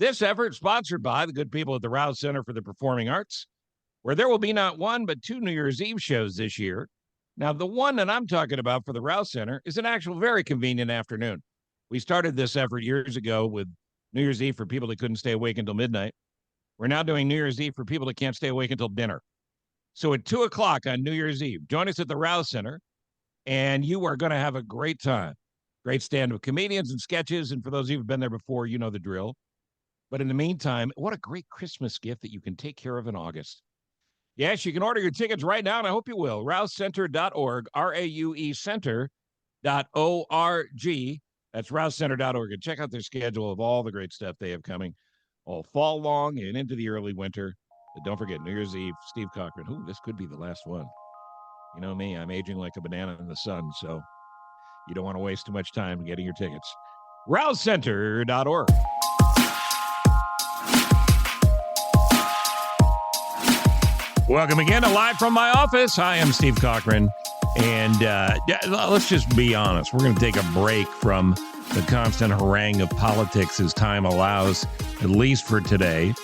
This effort sponsored by the good people at the Rouse Center for the Performing Arts, where there will be not one but 2 New Year's Eve shows this year. Now, the one that I'm talking about for the Rouse Center is an actual very convenient afternoon. We started this effort years ago with New Year's Eve for people that couldn't stay awake until midnight. We're now doing New Year's Eve for people that can't stay awake until dinner. So at 2 o'clock on New Year's Eve, join us at the Rouse Center, and you are going to have a great time. Great stand-up comedians and sketches, and for those of you who've been there before, you know the drill. But in the meantime, what a great Christmas gift that you can take care of in August. Yes, you can order your tickets right now, and I hope you will. RouseCenter.org, R-A-U-E Center.org. That's RouseCenter.org. And check out their schedule of all the great stuff they have coming all fall long and into the early winter. But don't forget, New Year's Eve, Steve Cochran. Ooh, this could be the last one. You know me, I'm aging like a banana in the sun, so you don't want to waste too much time getting your tickets. RouseCenter.org. Welcome again to Live from My Office. I am Steve Cochran, and let's just be honest. We're going to take a break from the constant harangue of politics as time allows, at least for today,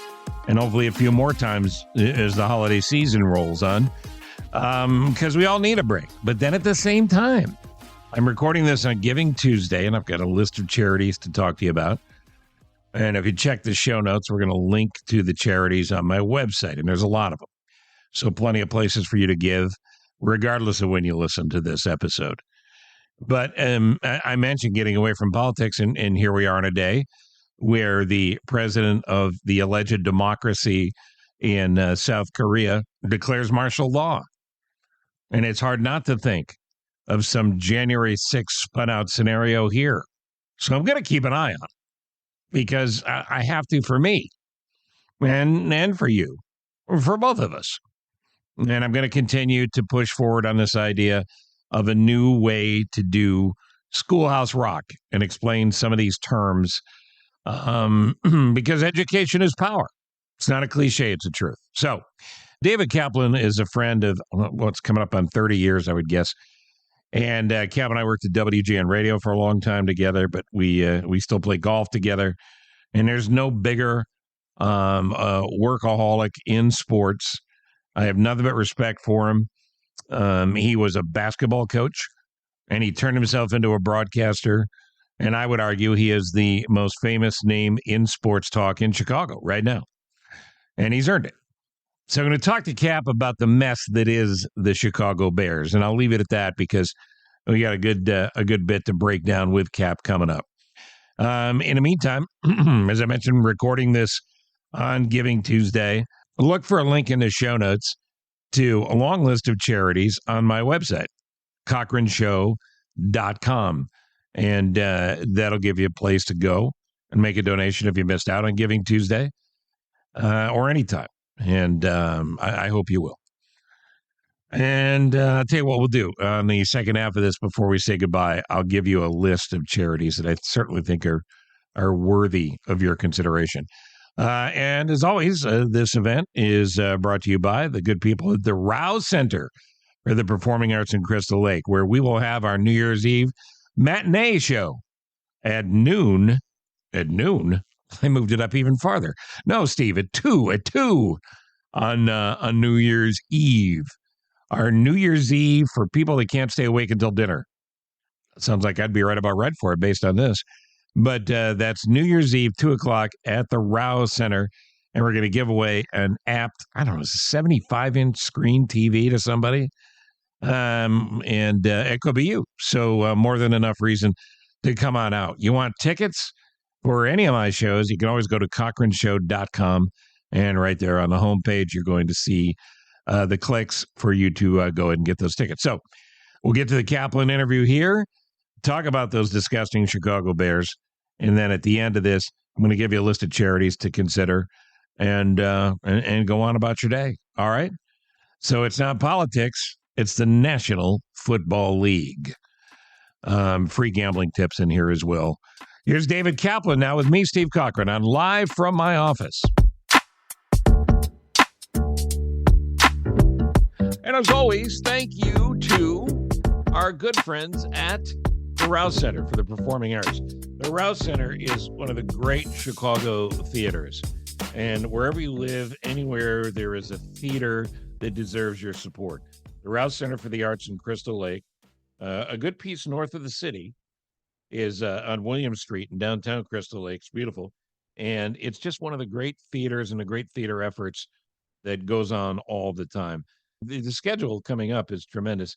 and hopefully a few more times as the holiday season rolls on, because we all need a break. But then at the same time, I'm recording this on Giving Tuesday, and I've got a list of charities to talk to you about. And if you check the show notes, we're going to link to the charities on my website, and there's a lot of them. So plenty of places for you to give, regardless of when you listen to this episode. But I mentioned getting away from politics, and here we are on a day where the president of the alleged democracy in South Korea declares martial law. And it's hard not to think of some January 6th spun-out scenario here. So I'm going to keep an eye on it, because I have to for me and for you, for both of us. And I'm going to continue to push forward on this idea of a new way to do schoolhouse rock and explain some of these terms, because education is power. It's not a cliche, it's a truth. So David Kaplan is a friend of what's coming up on 30 years, I would guess. And Cap and I worked at WGN Radio for a long time together, but we still play golf together. And there's no bigger workaholic in sports. I have nothing but respect for him. He was a basketball coach, and he turned himself into a broadcaster. And I would argue he is the most famous name in sports talk in Chicago right now. And he's earned it. So I'm going to talk to Cap about the mess that is the Chicago Bears. And I'll leave it at that, because we got a good bit to break down with Cap coming up. In the meantime, as I mentioned, recording this on Giving Tuesday. Look for a link in the show notes to a long list of charities on my website, cochranshow.com. And that'll give you a place to go and make a donation if you missed out on Giving Tuesday or anytime. And I hope you will. And I'll tell you what we'll do on the second half of this before we say goodbye. I'll give you a list of charities that I certainly think are worthy of your consideration. And as always, this event is brought to you by the good people at the Rouse Center for the Performing Arts in Crystal Lake, where we will have our New Year's Eve matinee show at noon. At noon? I moved it up even farther. No, Steve, at 2 on New Year's Eve. Our New Year's Eve for people that can't stay awake until dinner. Sounds like I'd be right for it based on this. But that's New Year's Eve, 2 o'clock at the Rouse Center. And we're going to give away an apt, 75-inch screen TV to somebody. And it could be you. So more than enough reason to come on out. You want tickets for any of my shows, you can always go to cochranshow.com. And right there on the homepage, you're going to see the clicks for you to go ahead and get those tickets. So we'll get to the Kaplan interview here, talk about those disgusting Chicago Bears. And then at the end of this, I'm going to give you a list of charities to consider and go on about your day. All right. So it's not politics. It's the National Football League. Free gambling tips in here as well. Here's David Kaplan now with me, Steve Cochran, on Live from My Office. And as always, thank you to our good friends at the Rouse Center for the Performing Arts. The The Rouse Center is one of the great Chicago theaters. And wherever you live, anywhere there is a theater that deserves your support. The Rouse Center for the Arts in Crystal Lake, a good piece north of the city, is on William Street in downtown Crystal Lake. It's beautiful. And it's just one of the great theaters and the great theater efforts that goes on all the time. The schedule coming up is tremendous.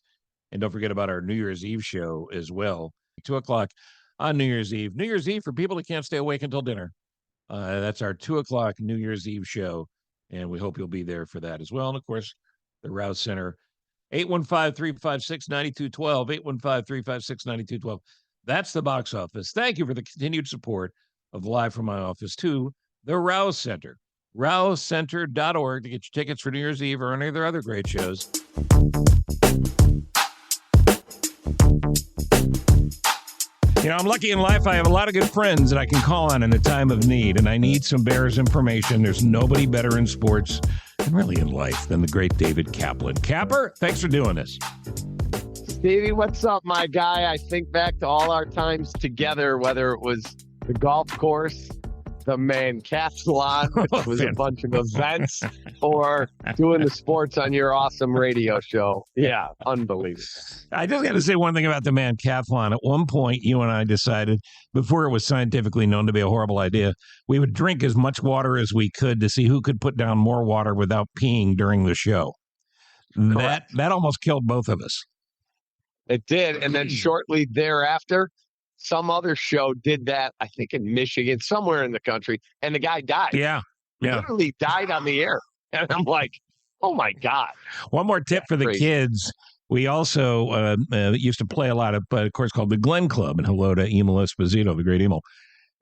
And don't forget about our New Year's Eve show as well. 2 o'clock on New Year's Eve. New Year's Eve for people that can't stay awake until dinner. That's our 2 o'clock New Year's Eve show. And we hope you'll be there for that as well. And of course, the Rouse Center, 815-356-9212, 815-356-9212. That's the box office. Thank you for the continued support of Live from My Office to the Rouse Center. RouseCenter.org to get your tickets for New Year's Eve or any of their other great shows. You know, I'm lucky in life. I have a lot of good friends that I can call on in a time of need, and I need some Bears information. There's nobody better in sports and really in life than the great David Kaplan. Capper, thanks for doing this. Stevie, what's up, my guy? I think back to all our times together, whether it was the golf course, the Mancathlon, which was a bunch of events, or doing the sports on your awesome radio show. Yeah, unbelievable. I just got to say one thing about the Mancathlon. At one point, you and I decided, before it was scientifically known to be a horrible idea, we would drink as much water as we could to see who could put down more water without peeing during the show. That almost killed both of us. It did. And then shortly thereafter, some other show did that, I think in Michigan, somewhere in the country, and the guy died. Yeah. Literally died on the air. And I'm like, oh, my God. One more tip for the kids. We also used to play a lot of a course called the Glen Club, and hello to Emil Esposito, the great Emil.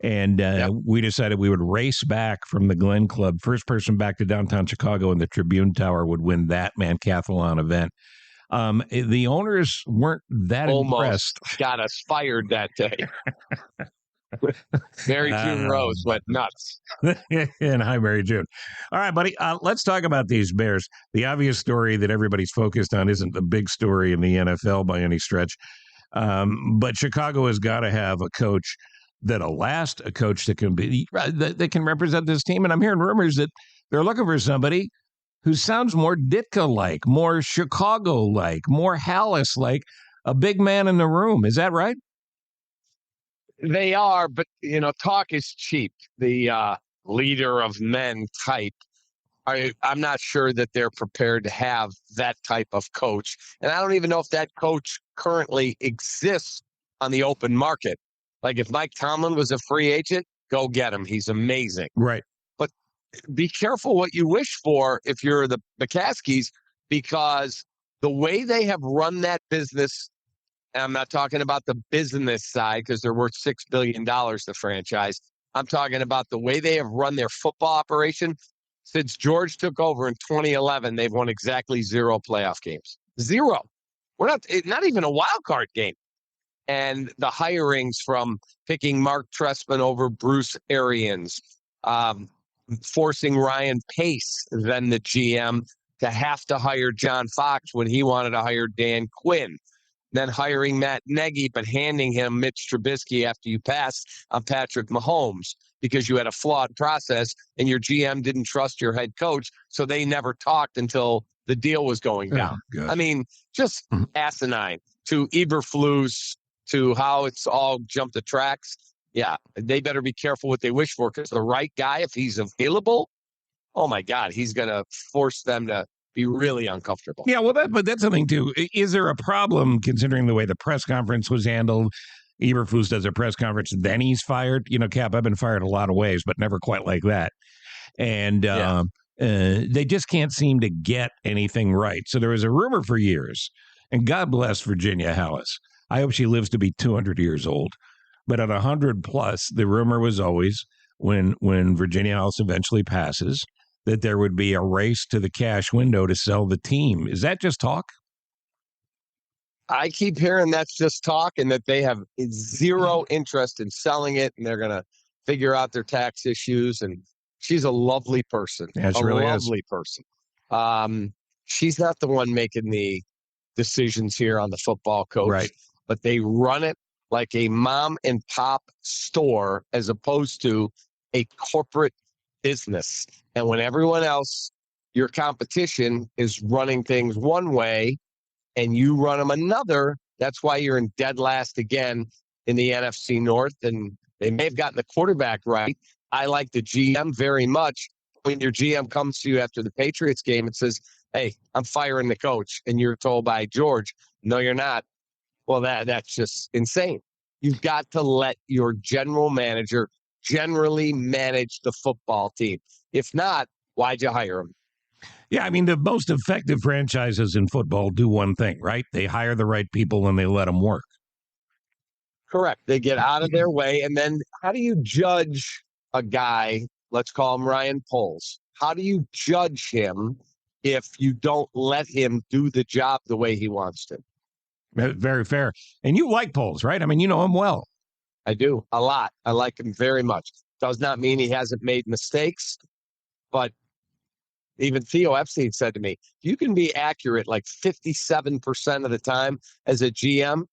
And we decided we would race back from the Glen Club. First person back to downtown Chicago in the Tribune Tower would win that Mancathlon event. The owners weren't that Almost impressed. Got us fired that day. Mary June Rose went nuts. And hi, Mary June. All right, buddy, let's talk about these Bears. The obvious story that everybody's focused on isn't the big story in the NFL by any stretch. But Chicago has got to have a coach that'll last, a coach that can represent this team. And I'm hearing rumors that they're looking for somebody who sounds more Ditka-like, more Chicago-like, more Hallis-like, a big man in the room. Is that right? They are, but, talk is cheap. The leader of men type, I'm not sure that they're prepared to have that type of coach. And I don't even know if that coach currently exists on the open market. Like if Mike Tomlin was a free agent, go get him. He's amazing. Right. Be careful what you wish for if you're the McCaskies, because the way they have run that business, and I'm not talking about the business side because they're worth $6 billion, the franchise. I'm talking about the way they have run their football operation. Since George took over in 2011, they've won exactly 0 playoff games. 0. We're not even a wild card game. And the hirings from picking Mark Trestman over Bruce Arians, forcing Ryan Pace, then the GM, to have to hire John Fox when he wanted to hire Dan Quinn, then hiring Matt Nagy, but handing him Mitch Trubisky after you passed on Patrick Mahomes because you had a flawed process and your GM didn't trust your head coach, so they never talked until the deal was going down. I mean, just asinine. To Eberflus, to how it's all jumped the tracks. Yeah, they better be careful what they wish for, because the right guy, if he's available, oh my God, he's going to force them to be really uncomfortable. Yeah, well, but that's something too. Is there a problem considering the way the press conference was handled? Eberflus does a press conference, then he's fired. Cap, I've been fired a lot of ways, but never quite like that. And they just can't seem to get anything right. So there was a rumor for years, and God bless Virginia Hallis. I hope she lives to be 200 years old. But at 100 plus, the rumor was always, when Virginia Hallis eventually passes, that there would be a race to the cash window to sell the team. Is that just talk? I keep hearing that's just talk, and that they have zero interest in selling it, and they're going to figure out their tax issues. And she's a lovely person. Yeah, she really is. Lovely person. She's not the one making the decisions here on the football coach, right? But they run it like a mom and pop store as opposed to a corporate business. And when everyone else, your competition, is running things one way and you run them another, that's why you're in dead last again in the NFC North. And they may have gotten the quarterback right. I like the GM very much. When your GM comes to you after the Patriots game and says, hey, I'm firing the coach, and you're told by George, no, you're not. Well, that's just insane. You've got to let your general manager generally manage the football team. If not, why'd you hire him? Yeah, I mean, the most effective franchises in football do one thing, right? They hire the right people and they let them work. Correct. They get out of their way. And then how do you judge a guy, let's call him Ryan Poles? How do you judge him if you don't let him do the job the way he wants to? Very fair. And you like Poles, right? I mean, you know him well. I do, a lot. I like him very much. Does not mean he hasn't made mistakes, but even Theo Epstein said to me, you can be accurate like 57% of the time as a GM,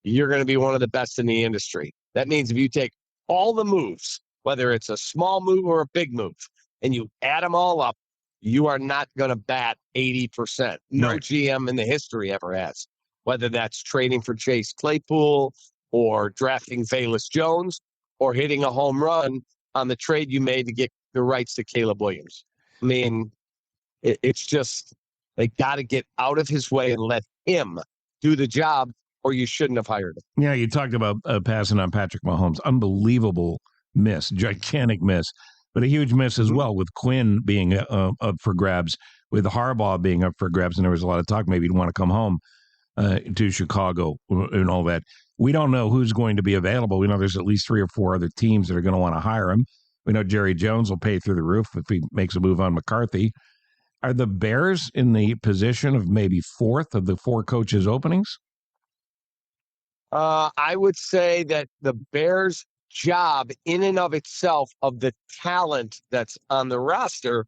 you're going to be one of the best in the industry. That means if you take all the moves, whether it's a small move or a big move, and you add them all up, you are not going to bat 80%. No Right. GM in the history ever has, whether that's trading for Chase Claypool or drafting Velus Jones or hitting a home run on the trade you made to get the rights to Caleb Williams. I mean, it's just they got to get out of his way and let him do the job, or you shouldn't have hired him. Yeah, you talked about passing on Patrick Mahomes. Unbelievable miss, gigantic miss, but a huge miss as well with Quinn being up for grabs, with Harbaugh being up for grabs. And there was a lot of talk maybe he'd want to come home to Chicago and all that. We don't know who's going to be available. We know there's at least 3 or 4 other teams that are going to want to hire him. We know Jerry Jones will pay through the roof if he makes a move on McCarthy. Are the Bears in the position of maybe 4th of the 4 coaches' openings? I would say that the Bears' job in and of itself, of the talent that's on the roster,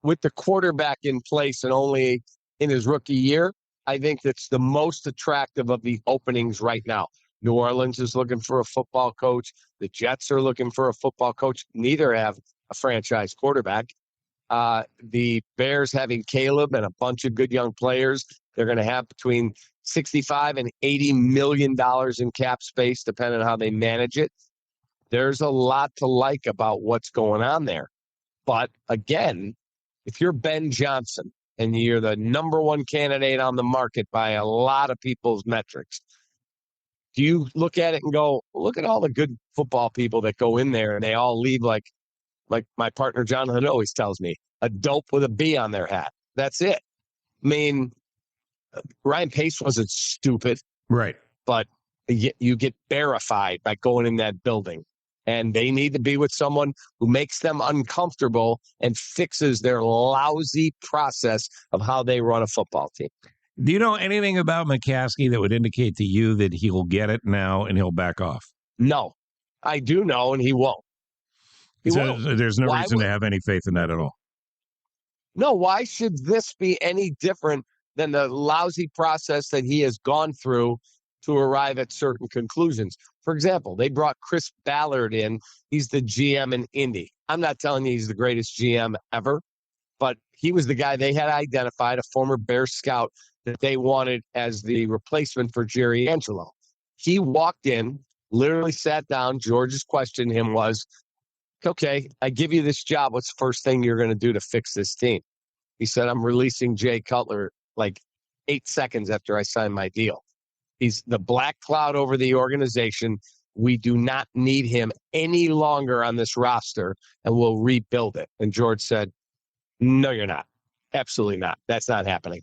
with the quarterback in place and only in his rookie year, I think that's the most attractive of the openings right now. New Orleans is looking for a football coach. The Jets are looking for a football coach. Neither have a franchise quarterback. The Bears having Caleb and a bunch of good young players, they're going to have between $65 and $80 million in cap space, depending on how they manage it. There's a lot to like about what's going on there. But again, if you're Ben Johnson and you're the number 1 candidate on the market by a lot of people's metrics, do you look at it and go, look at all the good football people that go in there and they all leave like my partner Jonathan always tells me, a dope with a B on their hat. That's it. I mean, Ryan Pace wasn't stupid. Right. But you get verified by going in that building. And they need to be with someone who makes them uncomfortable and fixes their lousy process of how they run a football team. Do you know anything about McCaskey that would indicate to you that he'll get it now and he'll back off? No, I do know, and he won't. There's no reason to have any faith in that at all. No, why should this be any different than the lousy process that he has gone through to arrive at certain conclusions? For example, they brought Chris Ballard in. He's the GM in Indy. I'm not telling you he's the greatest GM ever, but he was the guy they had identified, a former Bears scout, that they wanted as the replacement for Jerry Angelo. He walked in, literally sat down. George's question to him was, okay, I give you this job. What's the first thing you're going to do to fix this team? He said, I'm releasing Jay Cutler like 8 seconds after I signed my deal. He's the black cloud over the organization. We do not need him any longer on this roster, and we'll rebuild it. And George said, no, you're not. Absolutely not. That's not happening.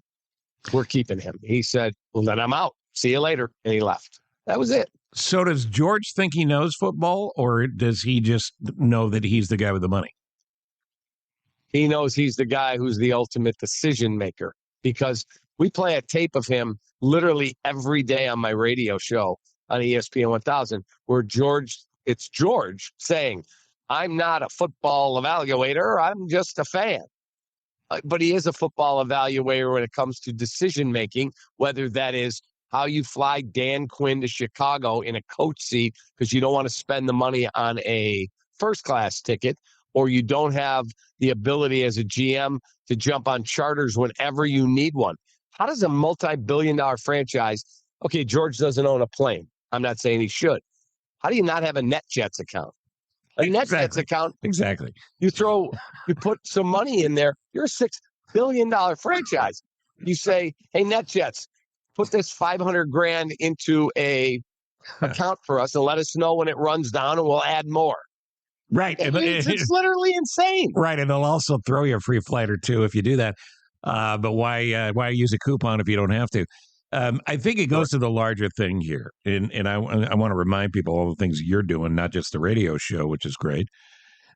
We're keeping him. He said, well, then I'm out. See you later. And he left. That was it. So does George think he knows football, or does he just know that he's the guy with the money? He knows he's the guy who's the ultimate decision maker, because we play a tape of him literally every day on my radio show on ESPN 1000, where it's George saying, I'm not a football evaluator. I'm just a fan. But he is a football evaluator when it comes to decision making, whether that is how you fly Dan Quinn to Chicago in a coach seat because you don't want to spend the money on a first-class ticket, or you don't have the ability as a GM to jump on charters whenever you need one. How does a multi-billion-dollar franchise, okay, George doesn't own a plane. I'm not saying he should. How do you not have a NetJets account? A NetJets account. Exactly. You put some money in there. You're a $6 billion franchise. You say, hey, NetJets, put this $500,000 into a account for us and let us know when it runs down, and we'll add more. Right. It's literally insane. Right. And they'll also throw you a free flight or two if you do that. But why use a coupon if you don't have to? I think it goes to the larger thing here. And I want to remind people all the things you're doing, not just the radio show, which is great,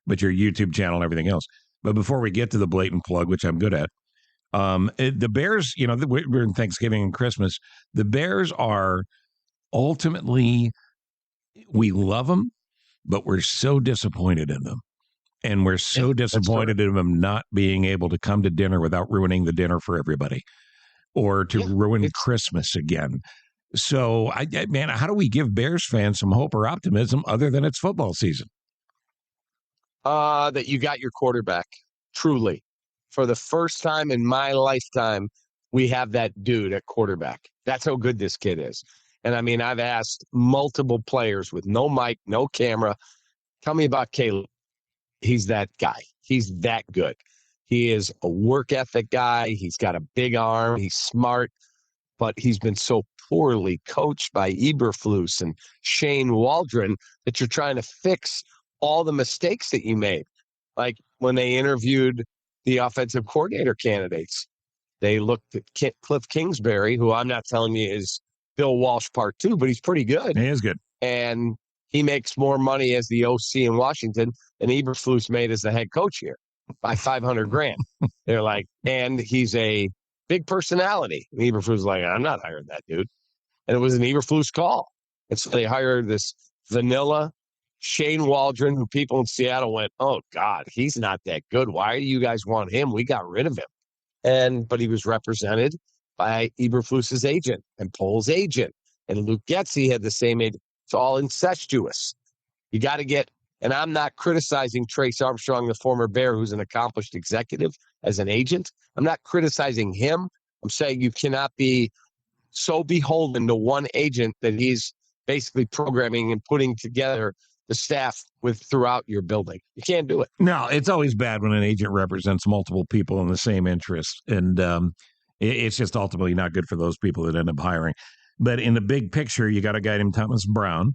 but your YouTube channel and everything else. But before we get to the blatant plug, which I'm good at, the Bears, we're in Thanksgiving and Christmas. The Bears are ultimately, we love them, but we're so disappointed in them. And we're so disappointed in them not being able to come to dinner without ruining the dinner for everybody, or to ruin Christmas again. So, man, how do we give Bears fans some hope or optimism other than it's football season? That you got your quarterback, truly. For the first time in my lifetime, we have that dude at quarterback. That's how good this kid is. And, I mean, I've asked multiple players with no mic, no camera, tell me about Caleb. He's that guy. He's that good. He is a work ethic guy. He's got a big arm. He's smart, but he's been so poorly coached by Eberflus and Shane Waldron that you're trying to fix all the mistakes that you made. Like when they interviewed the offensive coordinator candidates, they looked at Cliff Kingsbury, who I'm not telling you is Bill Walsh Part 2, but he's pretty good. He is good. And he makes more money as the OC in Washington than Eberflus made as the head coach here by $500,000. They're like, and he's a big personality. And Eberflus was like, I'm not hiring that dude. And it was an Eberflus call. And so they hired this vanilla Shane Waldron, who people in Seattle went, oh, God, he's not that good. Why do you guys want him? We got rid of him. But he was represented by Eberflus's agent and Pohl's agent. And Luke Getsy had the same agent. It's all incestuous. You got to get, and I'm not criticizing Trace Armstrong, the former Bear, who's an accomplished executive as an agent. I'm not criticizing him. I'm saying you cannot be so beholden to one agent that he's basically programming and putting together the staff with throughout your building. You can't do it. No, it's always bad when an agent represents multiple people in the same interest. And it's just ultimately not good for those people that end up hiring. But in the big picture, you got a guy named Thomas Brown.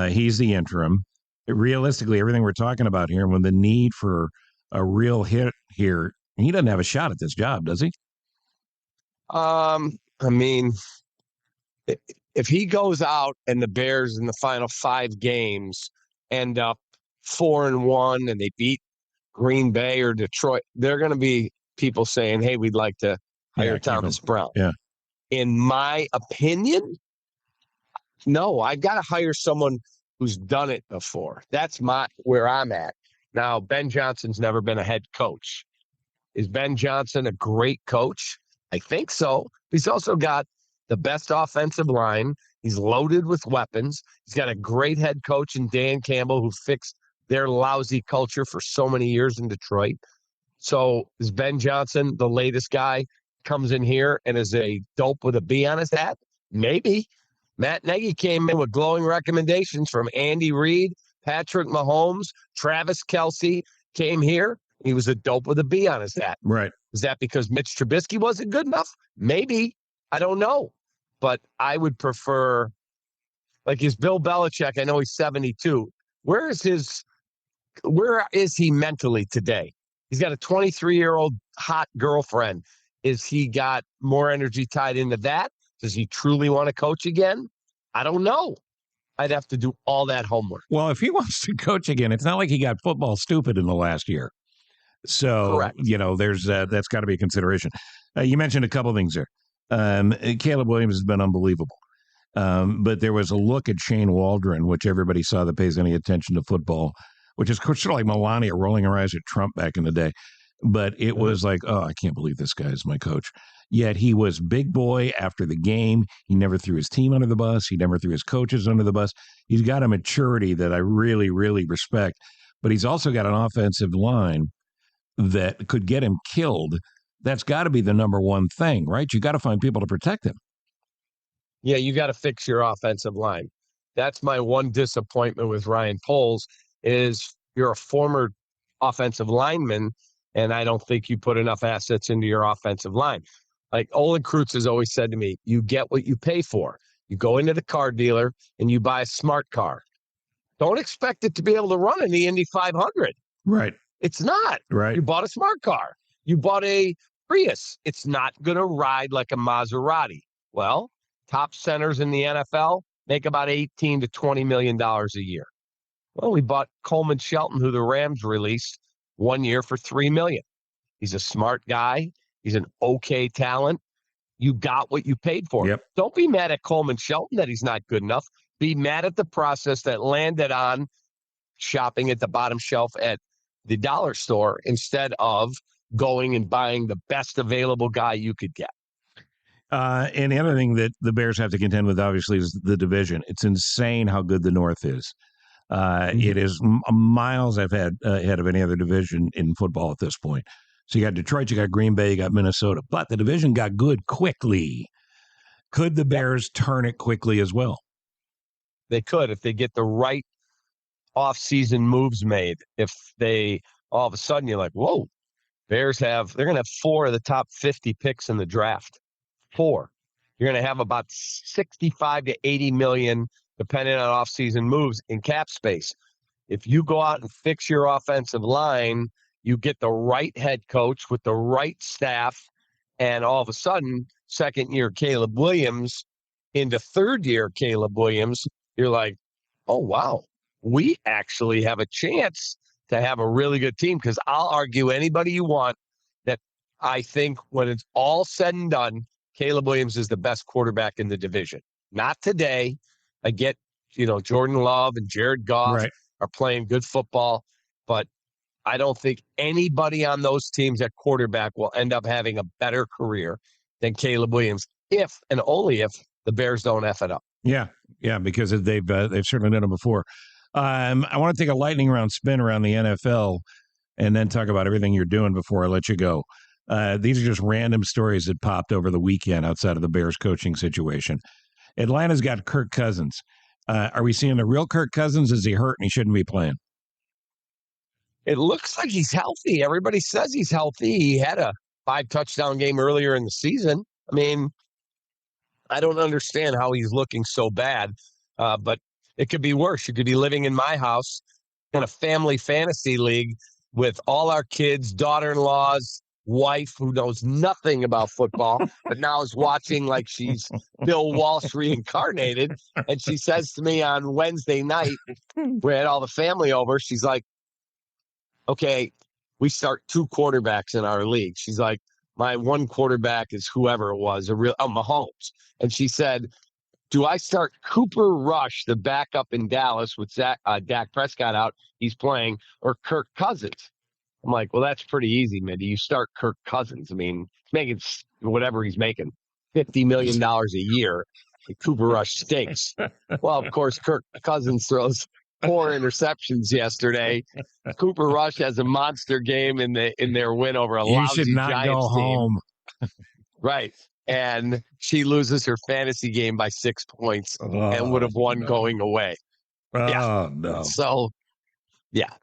He's the interim. Realistically, everything we're talking about here, when the need for a real hit here, he doesn't have a shot at this job, does he? I mean, if he goes out and the Bears in the final 5 games end up 4-1 and they beat Green Bay or Detroit, there are going to be people saying, hey, we'd like to hire Thomas Brown. Yeah. In my opinion, no, I've got to hire someone who's done it before. That's where I'm at. Now, Ben Johnson's never been a head coach. Is Ben Johnson a great coach? I think so. He's also got the best offensive line. He's loaded with weapons. He's got a great head coach in Dan Campbell, who fixed their lousy culture for so many years in Detroit. So is Ben Johnson the latest guy? Comes in here and is a dope with a B on his hat? Maybe. Matt Nagy came in with glowing recommendations from Andy Reid, Patrick Mahomes, Travis Kelce came here. He was a dope with a B on his hat. Right. Is that because Mitch Trubisky wasn't good enough? Maybe. I don't know. But I would prefer, like, is Bill Belichick, I know he's 72. Where is he mentally today? He's got a 23-year-old hot girlfriend. Is he got more energy tied into that? Does he truly want to coach again? I don't know. I'd have to do all that homework. Well, if he wants to coach again, it's not like he got football stupid in the last year. So, correct. There's that's got to be a consideration. You mentioned a couple things there. Caleb Williams has been unbelievable. But there was a look at Shane Waldron, which everybody saw that pays any attention to football, which is sort of like Melania rolling her eyes at Trump back in the day. But it was like, oh, I can't believe this guy is my coach. yet he was big boy after the game. He never threw his team under the bus. He never threw his coaches under the bus. He's got a maturity that I really, really respect. But he's also got an offensive line that could get him killed. That's got to be the number one thing, right? You got to find people to protect him. Yeah, you got to fix your offensive line. That's my one disappointment with Ryan Poles is you're a former offensive lineman, and I don't think you put enough assets into your offensive line. Like Olin Kreutz has always said to me, you get what you pay for. You go into the car dealer and you buy a smart car. Don't expect it to be able to run in the Indy 500. Right. It's not. Right. You bought a smart car. You bought a Prius. It's not going to ride like a Maserati. Well, top centers in the NFL make about $18 to $20 million a year. Well, we bought Coleman Shelton, who the Rams released 1 year for $3 million. He's a smart guy. He's an okay talent. You got what you paid for. Yep. Don't be mad at Coleman Shelton that he's not good enough. Be mad at the process that landed on shopping at the bottom shelf at the dollar store instead of going and buying the best available guy you could get. And the other thing that the Bears have to contend with, obviously, is the division. It's insane how good the North is. It is miles ahead of any other division in football at this point. So you got Detroit, you got Green Bay, you got Minnesota. But the division got good quickly. Could the Bears turn it quickly as well? They could if they get the right off-season moves made. If they all of a sudden you're like, whoa, they're going to have 4 of the top 50 picks in the draft. 4. You're going to have about 65 to 80 million, depending on off-season moves in cap space. If you go out and fix your offensive line, you get the right head coach with the right staff, and all of a sudden, second-year Caleb Williams into third-year Caleb Williams, you're like, oh, wow, we actually have a chance to have a really good team, because I'll argue anybody you want that I think when it's all said and done, Caleb Williams is the best quarterback in the division. Not today. I get, Jordan Love and Jared Goff are playing good football, but I don't think anybody on those teams at quarterback will end up having a better career than Caleb Williams, if and only if the Bears don't F it up. Yeah, because they've certainly done it before. I want to take a lightning round spin around the NFL and then talk about everything you're doing before I let you go. These are just random stories that popped over the weekend outside of the Bears coaching situation. Atlanta's got Kirk Cousins. Are we seeing the real Kirk Cousins? Is he hurt and he shouldn't be playing? It looks like he's healthy. Everybody says he's healthy. He had a 5-touchdown game earlier in the season. I mean, I don't understand how he's looking so bad, but it could be worse. You could be living in my house in a family fantasy league with all our kids, daughter-in-laws, wife who knows nothing about football, but now is watching like she's Bill Walsh reincarnated. And she says to me on Wednesday night, we had all the family over, she's like, okay, we start 2 quarterbacks in our league. She's like, my one quarterback is whoever it was, Mahomes. And she said, do I start Cooper Rush, the backup in Dallas with Dak Prescott out, he's playing, or Kirk Cousins? I'm like, well, that's pretty easy, Mindy. You start Kirk Cousins. I mean, he's making whatever he's making, $50 million a year. Cooper Rush stinks. Well, of course, Kirk Cousins throws 4 interceptions yesterday. Cooper Rush has a monster game in their win over a lousy Giants team. You should not go home. Right. And she loses her fantasy game by 6 points and would have won going away. No. So,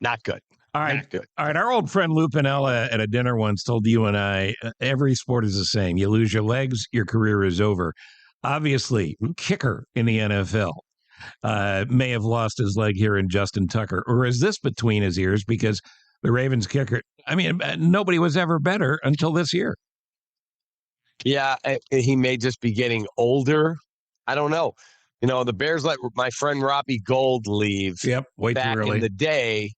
not good. All right. Not good. All right. Our old friend Lou Piniella at a dinner once told you and I, every sport is the same. You lose your legs, your career is over. Obviously, kicker in the NFL may have lost his leg here in Justin Tucker. Or is this between his ears? Because the Ravens kicker, I mean, nobody was ever better until this year. Yeah, he may just be getting older. I don't know. The Bears let my friend Robbie Gould leave back in the day.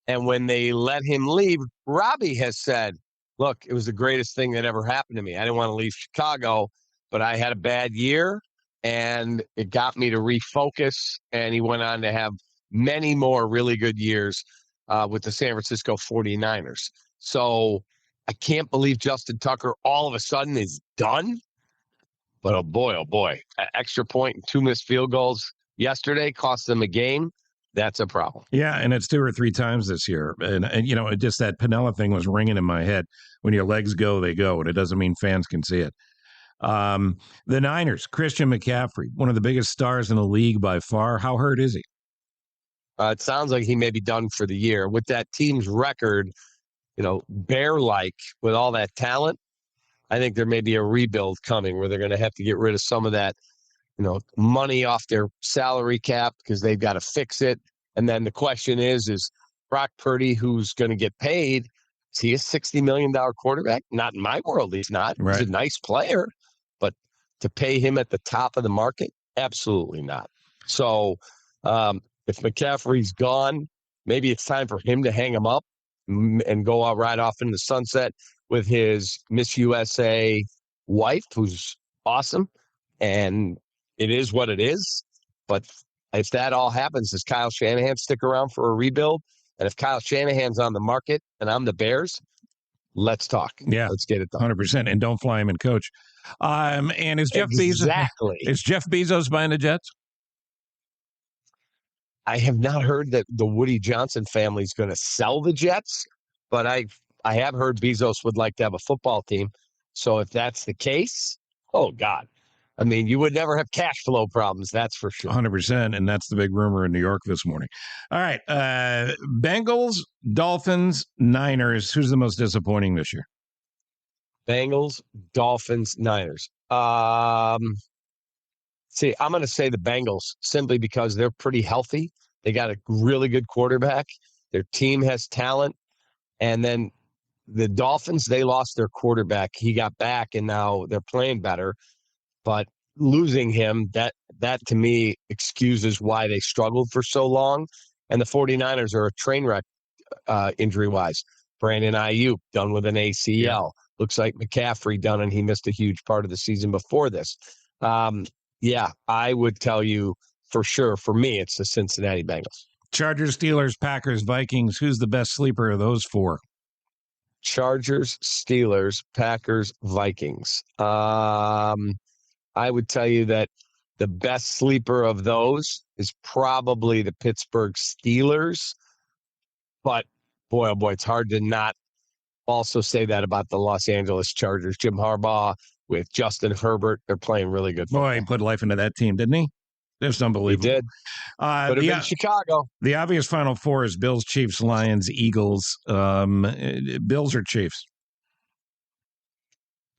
And when they let him leave, Robbie has said, look, it was the greatest thing that ever happened to me. I didn't want to leave Chicago, but I had a bad year, and it got me to refocus. And he went on to have many more really good years with the San Francisco 49ers. So I can't believe Justin Tucker all of a sudden is done. But oh boy, an extra point and 2 missed field goals yesterday cost them a game. That's a problem. Yeah, and it's 2 or 3 times this year. And just that Pinella thing was ringing in my head. When your legs go, they go. And it doesn't mean fans can see it. The Niners, Christian McCaffrey, one of the biggest stars in the league by far. How hurt is he? It sounds like he may be done for the year. With that team's record, bear-like with all that talent, I think there may be a rebuild coming where they're going to have to get rid of some of that, money off their salary cap because they've got to fix it. And then the question is Brock Purdy, who's going to get paid, is he a $60 million quarterback? Not in my world, he's not. Right. He's a nice player, but to pay him at the top of the market, absolutely not. So if McCaffrey's gone, maybe it's time for him to hang him up and go out right off in the sunset with his Miss USA wife, who's awesome. And it is what it is. But if that all happens, does Kyle Shanahan stick around for a rebuild? And if Kyle Shanahan's on the market and I'm the Bears, let's talk. Yeah. Let's get it done. 100%. And don't fly him in coach. And is Jeff Bezos buying the Jets? I have not heard that the Woody Johnson family is going to sell the Jets, but I have heard Bezos would like to have a football team. So if that's the case, oh God. I mean, you would never have cash flow problems, that's for sure. 100%, and that's the big rumor in New York this morning. All right, Bengals, Dolphins, Niners. Who's the most disappointing this year? Bengals, Dolphins, Niners. See, I'm going to say the Bengals simply because they're pretty healthy. They got a really good quarterback. Their team has talent. And then the Dolphins, they lost their quarterback. He got back, and now they're playing better. But losing him, that to me excuses why they struggled for so long. And the 49ers are a train wreck injury-wise. Brandon Ayuk done with an ACL. Yeah. Looks like McCaffrey done, and he missed a huge part of the season before this. Yeah, I would tell you for sure, for me, it's the Cincinnati Bengals. Chargers, Steelers, Packers, Vikings. Who's the best sleeper of those 4? Chargers, Steelers, Packers, Vikings. I would tell you that the best sleeper of those is probably the Pittsburgh Steelers. But, boy, oh boy, it's hard to not also say that about the Los Angeles Chargers. Jim Harbaugh with Justin Herbert, they're playing really good football. Boy, he put life into that team, didn't he? Just unbelievable. He did. Could have been Chicago. The obvious Final Four is Bills, Chiefs, Lions, Eagles. Bills or Chiefs?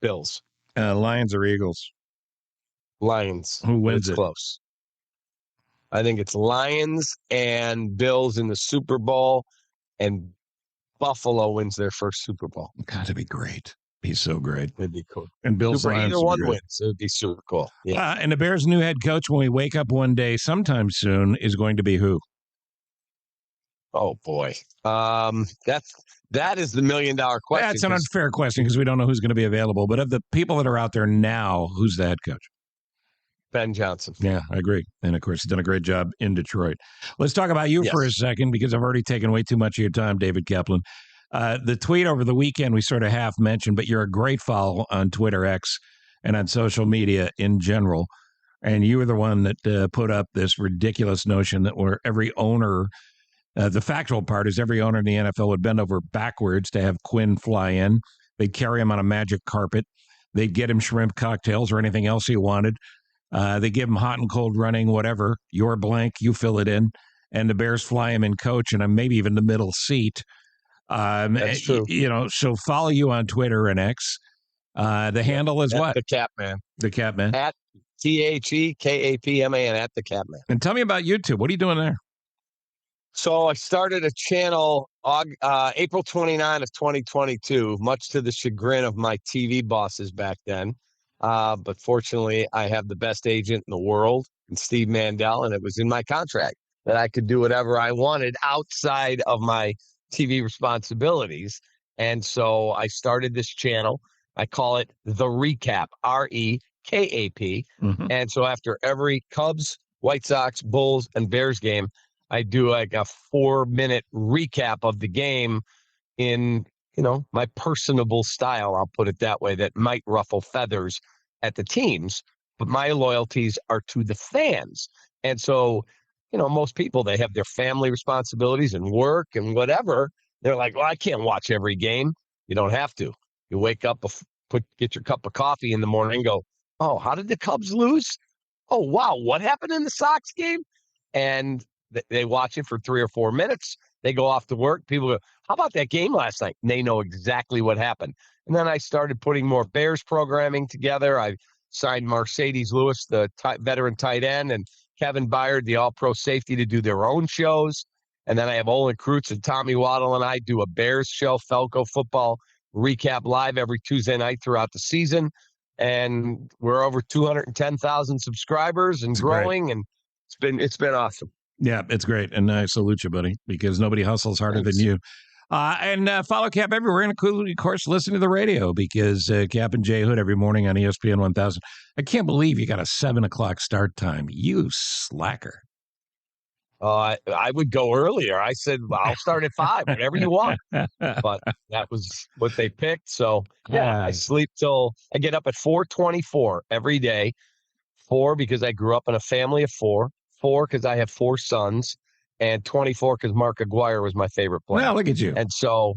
Bills. Lions or Eagles? Lions. Who wins it? Close. I think it's Lions and Bills in the Super Bowl, and Buffalo wins their first Super Bowl. God, that'd be great. Be so great. It'd be cool. And Bills Lions. Either one wins. It would be super cool. Yeah. And the Bears' new head coach, when we wake up one day sometime soon, is going to be who? Oh boy, that is the $1 million question. That's an unfair question because we don't know who's going to be available. But of the people that are out there now, who's the head coach? Ben Johnson. Yeah, I agree. And of course, he's done a great job in Detroit. Let's talk about you for a second because I've already taken way too much of your time, David Kaplan. The tweet over the weekend we sort of half mentioned, but you're a great follow on Twitter X and on social media in general. And you were the one that put up this ridiculous notion that where every owner, the factual part is every owner in the NFL would bend over backwards to have Quinn fly in. They'd carry him on a magic carpet. They'd get him shrimp cocktails or anything else he wanted. They give him hot and cold running, whatever. Your blank, you fill it in. And the Bears fly him in coach and maybe even the middle seat. That's true. So follow you on Twitter and X. The handle is what? The Kapman. The Kapman. At TheKapman, at the Kapman. And tell me about YouTube. What are you doing there? So I started a channel April 29 of 2022, much to the chagrin of my TV bosses back then. But fortunately, I have the best agent in the world, and Steve Mandel, and it was in my contract that I could do whatever I wanted outside of my TV responsibilities. And so I started this channel. I call it The Recap, REKAP. Mm-hmm. And so after every Cubs, White Sox, Bulls, and Bears game, I do like a 4-minute recap of the game in my personable style, I'll put it that way, that might ruffle feathers at the teams, but my loyalties are to the fans. And so, most people, they have their family responsibilities and work and whatever. They're like, well, I can't watch every game. You don't have to. You wake up, get your cup of coffee in the morning and go, oh, how did the Cubs lose? Oh, wow, what happened in the Sox game? And they watch it for 3 or 4 minutes. They go off to work. People go, how about that game last night? And they know exactly what happened. And then I started putting more Bears programming together. I signed Mercedes Lewis, the veteran tight end, and Kevin Byard, the all-pro safety, to do their own shows. And then I have Olin Kreutz and Tommy Waddle and I do a Bears show, Falco Football Recap Live, every Tuesday night throughout the season. And we're over 210,000 subscribers and growing. Great. And it's been awesome. Yeah, it's great. And I salute you, buddy, because nobody hustles harder than you. And follow Kap everywhere. And, of course, listen to the radio because Kap and J Hood every morning on ESPN 1000. I can't believe you got a 7 o'clock start time. You slacker. I would go earlier. I said, well, I'll start at 5, whatever you want. But that was what they picked. So, yeah, I sleep till I get up at 4:24 every day. 4 because I grew up in a family of 4. 4 because I have 4 sons. And 24 because Mark Aguirre was my favorite player. Well, look at you. And so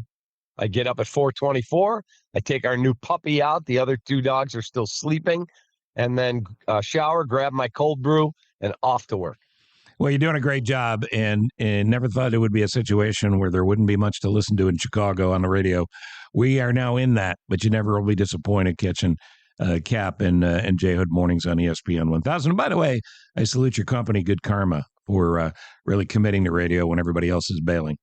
I get up at 4:24. I take our new puppy out. The other 2 dogs are still sleeping. And then shower, grab my cold brew, and off to work. Well, you're doing a great job, and never thought it would be a situation where there wouldn't be much to listen to in Chicago on the radio. We are now in that, but you never will be disappointed catching Kap and J Hood mornings on ESPN 1000. And by the way, I salute your company, Good Karma, for really committing to radio when everybody else is bailing.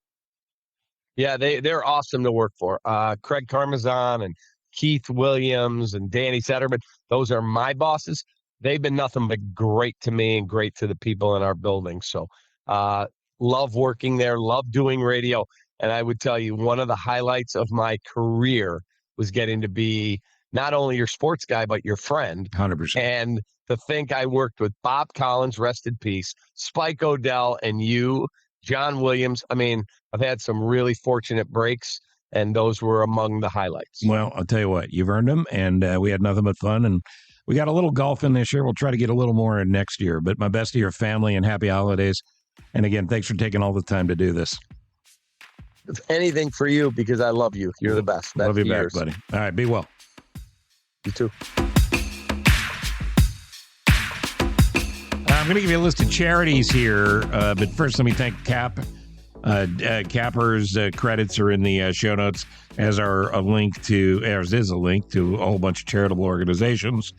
Yeah, they're awesome to work for. Craig Karmazon and Keith Williams and Danny Setterman, those are my bosses. They've been nothing but great to me and great to the people in our building. So love working there, love doing radio. And I would tell you, one of the highlights of my career was getting to be not only your sports guy, but your friend. 100%. And to think I worked with Bob Collins, rest in peace, Spike O'Dell, and you, John Williams. I mean, I've had some really fortunate breaks, and those were among the highlights. Well, I'll tell you what, you've earned them, and we had nothing but fun. And we got a little golf in this year. We'll try to get a little more in next year. But my best to your family and happy holidays. And again, thanks for taking all the time to do this. If anything for you, because I love you. You're the best. Love you back, buddy. All right, be well. You too. I'm going to give you a list of charities here, but first let me thank Kap. Kapper's credits are in the show notes, as is a link to a whole bunch of charitable organizations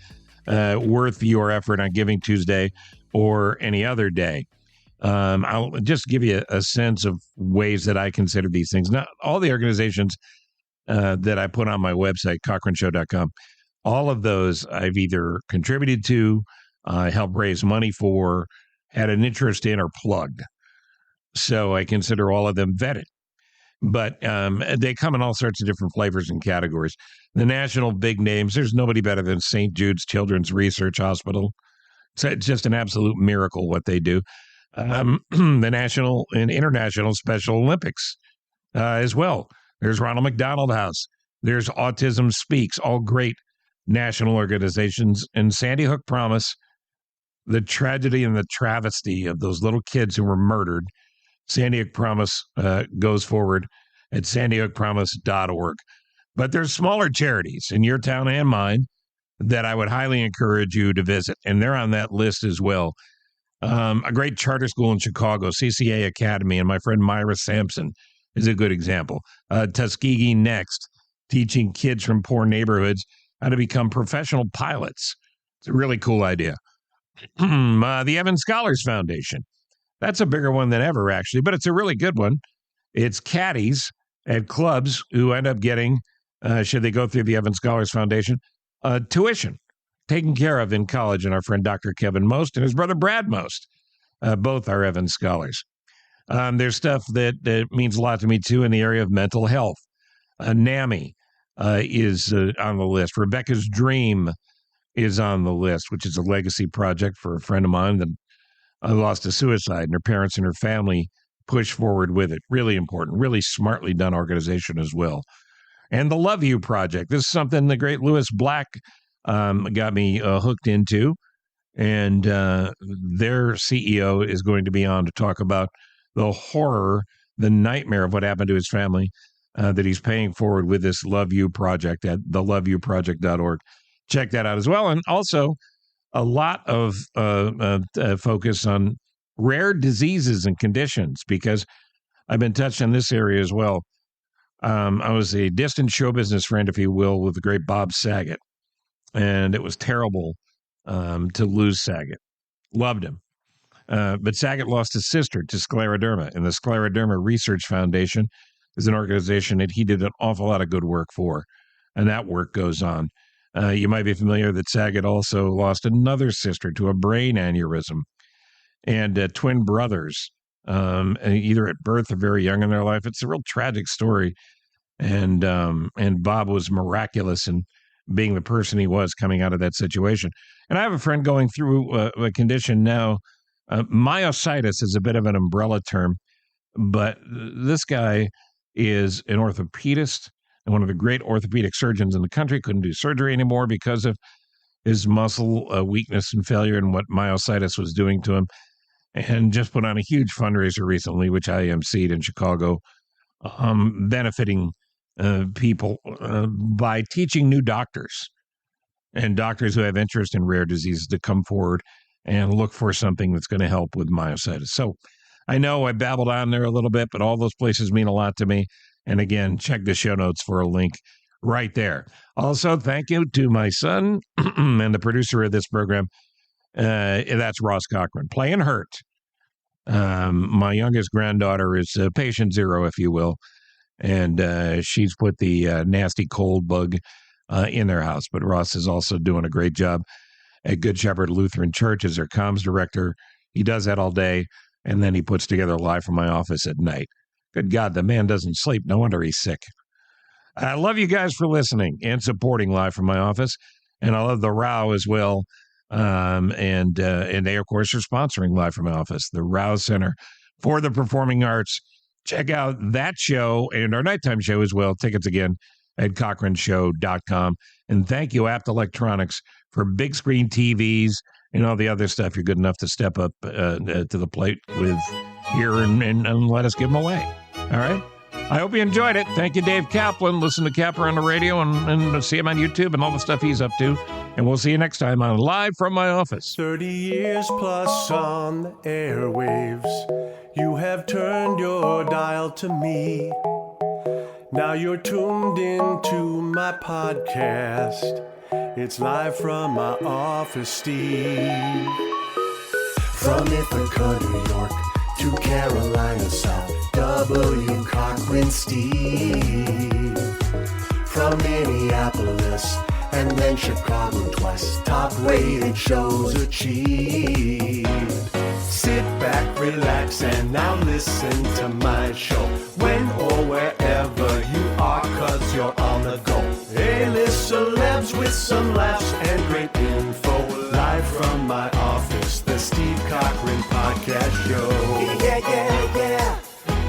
worth your effort on Giving Tuesday or any other day. I'll just give you a sense of ways that I consider these things. Not all the organizations that I put on my website, CochranShow.com, all of those I've either contributed to, helped raise money for, had an interest in, or plugged. So I consider all of them vetted. But they come in all sorts of different flavors and categories. The national big names, there's nobody better than St. Jude's Children's Research Hospital. It's just an absolute miracle what they do. The national and international Special Olympics as well. There's Ronald McDonald House. There's Autism Speaks, all great national organizations. And Sandy Hook Promise, the tragedy and the travesty of those little kids who were murdered. Sandy Hook Promise goes forward at sandyhookpromise.org. But there's smaller charities in your town and mine that I would highly encourage you to visit, and they're on that list as well. A great charter school in Chicago, CCA Academy, and my friend Myra Sampson is a good example. Tuskegee Next, teaching kids from poor neighborhoods how to become professional pilots. It's a really cool idea. The Evans Scholars Foundation. That's a bigger one than ever, actually, but it's a really good one. It's caddies at clubs who end up getting, should they go through the Evans Scholars Foundation, tuition taken care of in college. And our friend Dr. Kevin Most and his brother Brad Most, both are Evans Scholars. There's stuff that means a lot to me, too, in the area of mental health. NAMI is on the list. Rebecca's Dream is on the list, which is a legacy project for a friend of mine that lost to suicide, and her parents and her family pushed forward with it. Really important, really smartly done organization as well. and the Love You Project. This is something the great Lewis Black got me hooked into. And their CEO is going to be on to talk about the horror, the nightmare of what happened to his family that he's paying forward with this Love You Project at theloveyouproject.org. Check that out as well. And also a lot of focus on rare diseases and conditions, because I've been touched on this area as well. I was a distant show business friend, if you will, with the great Bob Saget. And it was terrible to lose Saget. Loved him. But Saget lost his sister to scleroderma, and the Scleroderma Research Foundation is an organization that he did an awful lot of good work for, and that work goes on. You might be familiar that Saget also lost another sister to a brain aneurysm, and twin brothers, either at birth or very young in their life. It's a real tragic story, and Bob was miraculous in being the person he was coming out of that situation. And I have a friend going through a condition now. Myositis is a bit of an umbrella term, but this guy is an orthopedist and one of the great orthopedic surgeons in the country. Couldn't do surgery anymore because of his muscle weakness and failure and what myositis was doing to him. And just put on a huge fundraiser recently, which I emceed in Chicago, benefiting people by teaching new doctors and doctors who have interest in rare diseases to come forward and look for something that's going to help with myositis. So I know I babbled on there a little bit, but all those places mean a lot to me. And again, check the show notes for a link right there. Also, thank you to my son and the producer of this program. That's Ross Cochran, playing hurt. My youngest granddaughter is patient zero, if you will. And she's put the nasty cold bug in their house. But Ross is also doing a great job at Good Shepherd Lutheran Church as their comms director. He does that all day, and then he puts together Live from My Office at night. Good God, the man doesn't sleep. No wonder he's sick. I love you guys for listening and supporting Live from My Office, and I love the Row as well. And they, of course, are sponsoring Live from My Office, the Row Center for the Performing Arts. Check out that show and our nighttime show as well. Tickets again at CochranShow.com. And thank you, Apt Electronics, for big screen TVs and all the other stuff you're good enough to step up to the plate with here and let us give them away. All right? I hope you enjoyed it. Thank you, Dave Kaplan. Listen to Kapper on the radio and see him on YouTube and all the stuff he's up to. And we'll see you next time on Live from My Office. 30 years plus on the airwaves. You have turned your dial to me. Now you're tuned into my podcast. It's Live from My Office, Steve. From Ithaca, New York to Carolina South, W. Cochran Steve. From Minneapolis and then Chicago twice, top-rated shows achieved. Sit back, relax, and now listen to my show. When or wherever you are, 'cause you're on the go. A-list celebs with some laughs and great info. Live from my office, the Steve Cochran Podcast Show. Yeah, yeah, yeah.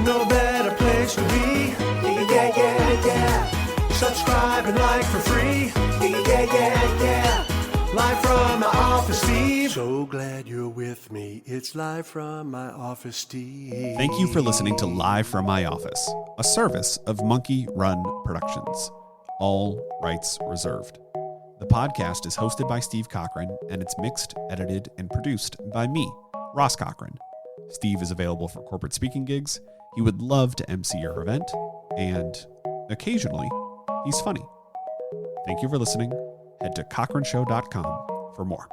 No better place to be. Yeah, yeah, yeah, yeah. Subscribe and like for free. Yeah, yeah, yeah. Live from my office, Steve. So glad you're with me. It's Live from my office, Steve. Thank you for listening to Live from My Office, a service of Monkey Run Productions. All rights reserved. The podcast is hosted by Steve Cochran, and it's mixed, edited, and produced by me, Ross Cochran. Steve is available for corporate speaking gigs. He would love to MC your event, and occasionally, he's funny. Thank you for listening. Head to CochranShow.com for more.